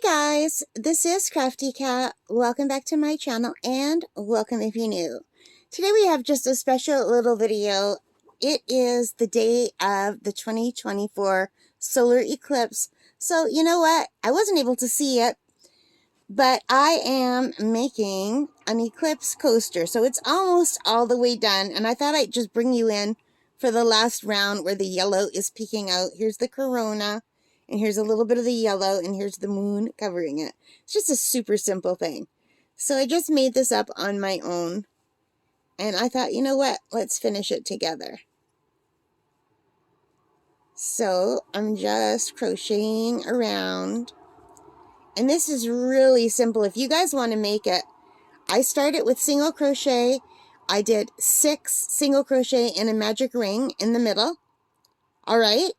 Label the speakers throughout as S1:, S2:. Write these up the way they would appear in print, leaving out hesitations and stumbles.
S1: Guys, this is CraftyKat. Welcome back to my channel and welcome if you're new. Today we have just a special little video. It is the day of the 2024 solar eclipse. So you know what? I wasn't able to see it, but I am making an eclipse coaster. So it's almost all the way done, and I thought I'd just bring you in for the last round where the yellow is peeking out. Here's the corona. And here's a little bit of the yellow, and here's the moon covering it. It's just a super simple thing. So I just made this up on my own. And I thought, you know what? Let's finish it together. So I'm just crocheting around. And this is really simple. If you guys want to make it, I started with single crochet. I did 6 single crochet in a magic ring in the middle. All right.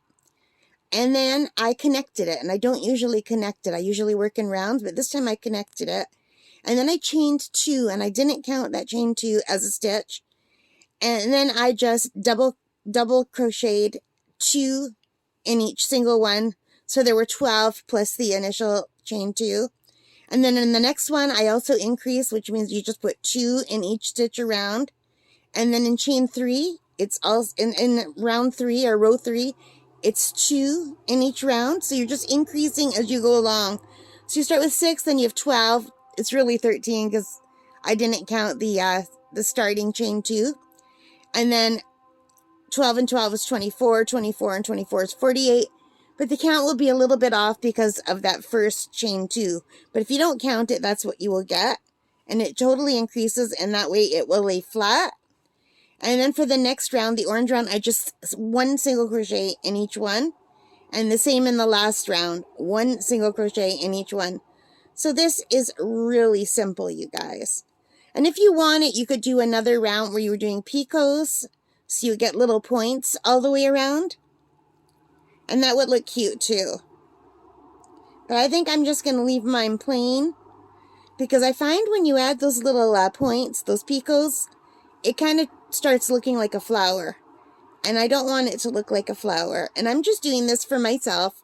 S1: And then I connected it, and I don't usually connect it. I usually work in rounds, but this time I connected it. And then I chained 2, and I didn't count that chain 2 as a stitch. And then I just double crocheted 2 in each single one. So there were 12 plus the initial chain 2. And then in the next one, I also increased, which means you just put 2 in each stitch around. And then in chain 3, it's all in round 3 or row 3, it's 2 in each round, so you're just increasing as you go along. So you start with 6, then you have 12. It's really 13 because I didn't count the starting chain 2. And then 12 and 12 is 24, 24 and 24 is 48. But the count will be a little bit off because of that first chain 2. But if you don't count it, that's what you will get. And it totally increases, and that way it will lay flat. And then for the next round, the orange round, I just 1 single crochet in each one. And the same in the last round, 1 single crochet in each one. So this is really simple, you guys. And if you want it, you could do another round where you were doing picots, so you get little points all the way around. And that would look cute too. But I think I'm just going to leave mine plain, because I find when you add those little points, those picots, it kind of starts looking like a flower, and I don't want it to look like a flower. And I'm just doing this for myself.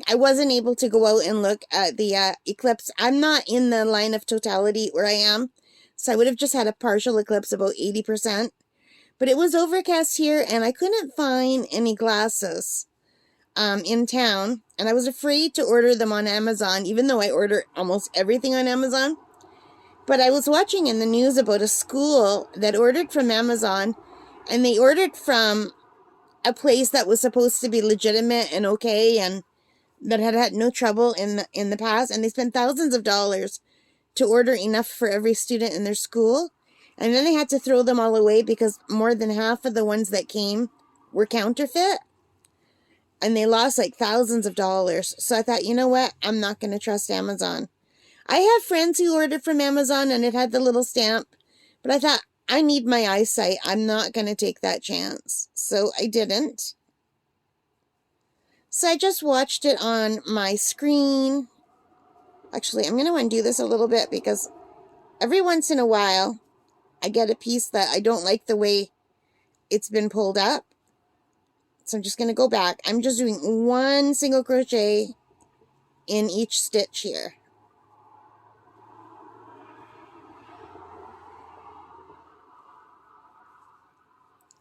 S1: I wasn't able to go out and look at the eclipse. I'm not in the line of totality where I am, so I would have just had a partial eclipse, about 80%. But it was overcast here, and I couldn't find any glasses in town, and I was afraid to order them on Amazon, even though I order almost everything on Amazon. But I was watching in the news about a school that ordered from Amazon, and they ordered from a place that was supposed to be legitimate and okay, and that had had no trouble in the past, and they spent thousands of dollars to order enough for every student in their school. And then they had to throw them all away because more than half of the ones that came were counterfeit, and they lost like thousands of dollars. So I thought, you know what? I'm not going to trust Amazon. I have friends who ordered from Amazon and it had the little stamp, but I thought, I need my eyesight. I'm not going to take that chance. So I didn't. So I just watched it on my screen. Actually, I'm going to undo this a little bit because every once in a while I get a piece that I don't like the way it's been pulled up. So I'm just going to go back. I'm just doing 1 single crochet in each stitch here.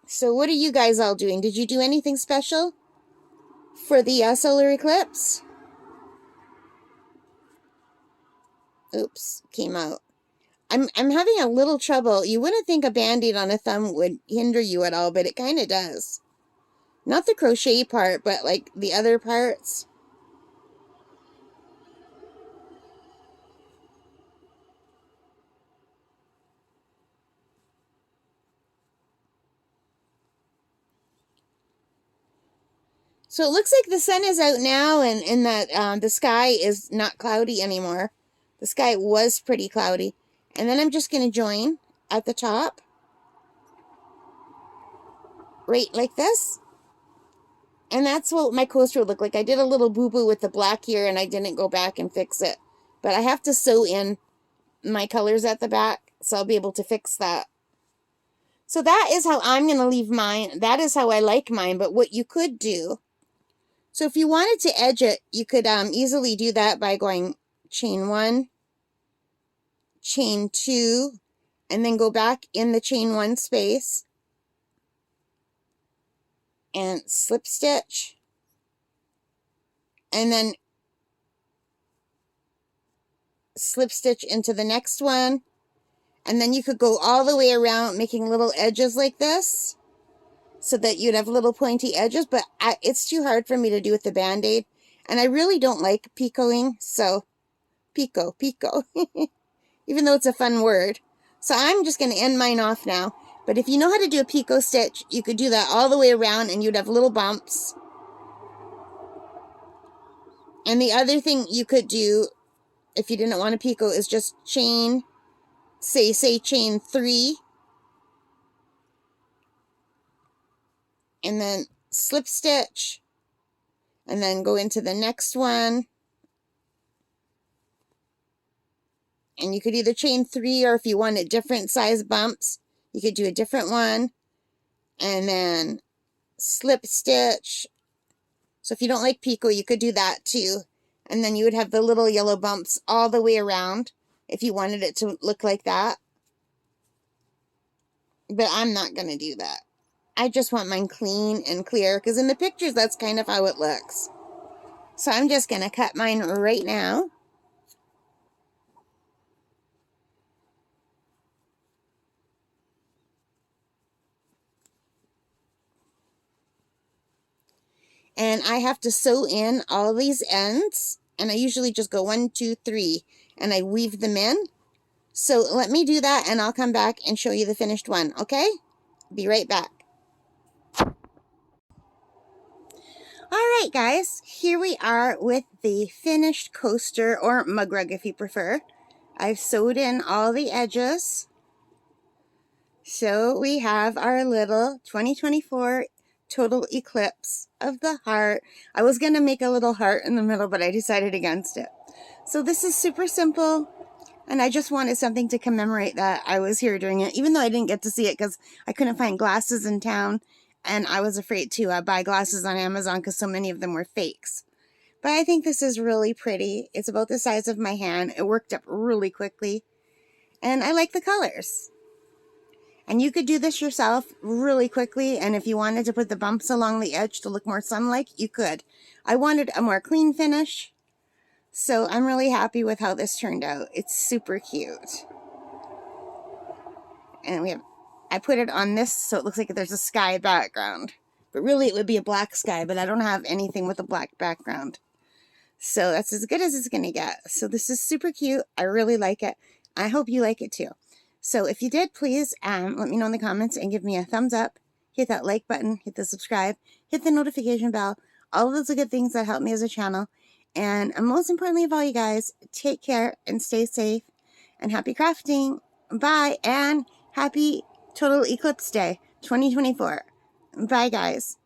S1: So what are you guys all doing? Did you do anything special for the solar eclipse? Oops, came out. I'm having a little trouble. You wouldn't think a band-aid on a thumb would hinder you at all, but it kind of does. Not the crochet part, but like the other parts. So it looks like the sun is out now, and that the sky is not cloudy anymore. The sky was pretty cloudy. And then I'm just going to join at the top. Right like this. And that's what my coaster would look like. I did a little boo-boo with the black here, and I didn't go back and fix it. But I have to sew in my colors at the back, so I'll be able to fix that. So that is how I'm going to leave mine. That is how I like mine. But what you could do So if you wanted to edge it, you could easily do that by going chain 1, chain 2, and then go back in the chain 1 space and slip stitch, and then slip stitch into the next one, and then you could go all the way around making little edges like this so that you'd have little pointy edges, but it's too hard for me to do with the Band-Aid, and I really don't like picoing, so pico, even though it's a fun word. So I'm just going to end mine off now, but if you know how to do a picot stitch, you could do that all the way around and you'd have little bumps. And the other thing you could do, if you didn't want to picot, is just chain, say chain 3, and then slip stitch, and then go into the next one. And you could either chain 3, or if you wanted different size bumps, you could do a different one, and then slip stitch. So if you don't like picot, you could do that too. And then you would have the little yellow bumps all the way around if you wanted it to look like that. But I'm not going to do that. I just want mine clean and clear, because in the pictures, that's kind of how it looks. So I'm just going to cut mine right now. And I have to sew in all these ends, and I usually just go 1, 2, 3, and I weave them in. So let me do that, and I'll come back and show you the finished one, okay? Be right back. All right, guys, here we are with the finished coaster, or mug rug if you prefer. I've sewed in all the edges. So we have our little 2024 Total Eclipse of the heart. I was going to make a little heart in the middle, but I decided against it. So this is super simple, and I just wanted something to commemorate that I was here doing it, even though I didn't get to see it because I couldn't find glasses in town, and I was afraid to buy glasses on Amazon because so many of them were fakes. But I think this is really pretty. It's about the size of my hand. It worked up really quickly, and I like the colors. And you could do this yourself really quickly, and if you wanted to put the bumps along the edge to look more sun-like, you could. I wanted a more clean finish, so I'm really happy with how this turned out. It's super cute. And I put it on this so it looks like there's a sky background. But really it would be a black sky, but I don't have anything with a black background. So that's as good as it's going to get. So this is super cute. I really like it. I hope you like it too. So if you did, please let me know in the comments and give me a thumbs up. Hit that like button, hit the subscribe, hit the notification bell. All of those are good things that help me as a channel. And most importantly of all, you guys, take care and stay safe. And happy crafting. Bye. And happy Total Eclipse Day 2024. Bye, guys.